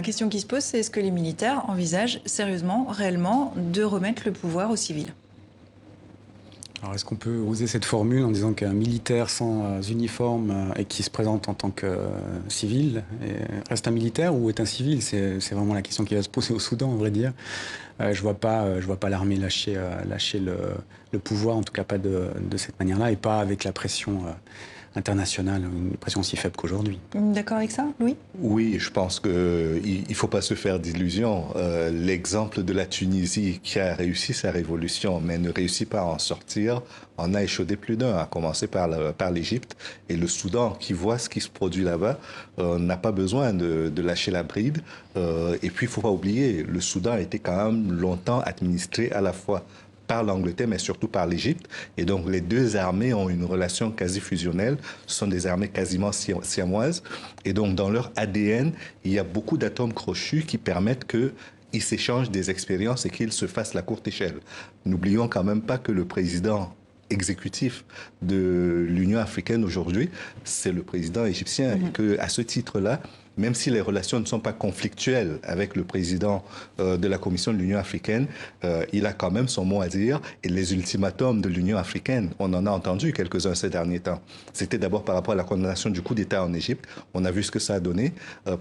Question qui se pose, c'est est-ce que les militaires envisagent sérieusement, réellement, de remettre le pouvoir aux civils? Alors, est-ce qu'on peut oser cette formule en disant qu'un militaire sans uniforme et qui se présente en tant que civil reste un militaire ou est un civil? C'est vraiment la question qui va se poser au Soudan, à vrai dire. Je vois pas l'armée lâcher le pouvoir, en tout cas pas de cette manière-là, et pas avec la pression internationale, une pression aussi faible qu'aujourd'hui. D'accord avec ça, Louis? Oui, je pense qu'il ne faut pas se faire d'illusions. L'exemple de la Tunisie qui a réussi sa révolution mais ne réussit pas à en sortir en a échaudé plus d'un, à commencer par l'Égypte. Et le Soudan, qui voit ce qui se produit là-bas, n'a pas besoin de lâcher la bride. Et puis, il ne faut pas oublier, le Soudan a été quand même longtemps administré à la fois par l'Angleterre, mais surtout par l'Égypte. Et donc, les deux armées ont une relation quasi fusionnelle. Ce sont des armées quasiment siamoises. Et donc, dans leur ADN, il y a beaucoup d'atomes crochus qui permettent qu'ils s'échangent des expériences et qu'ils se fassent la courte échelle. N'oublions quand même pas que le président exécutif de l'Union africaine aujourd'hui, c'est le président égyptien. Et qu'à ce titre-là, même si les relations ne sont pas conflictuelles avec le président de la Commission de l'Union africaine, il a quand même son mot à dire. Et les ultimatums de l'Union africaine, on en a entendu quelques-uns ces derniers temps. C'était d'abord par rapport à la condamnation du coup d'État en Égypte. On a vu ce que ça a donné.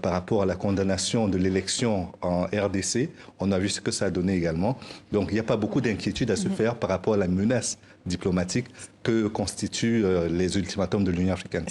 Par rapport à la condamnation de l'élection en RDC, on a vu ce que ça a donné également. Donc il n'y a pas beaucoup d'inquiétude à se faire par rapport à la menace diplomatique que constituent les ultimatums de l'Union africaine.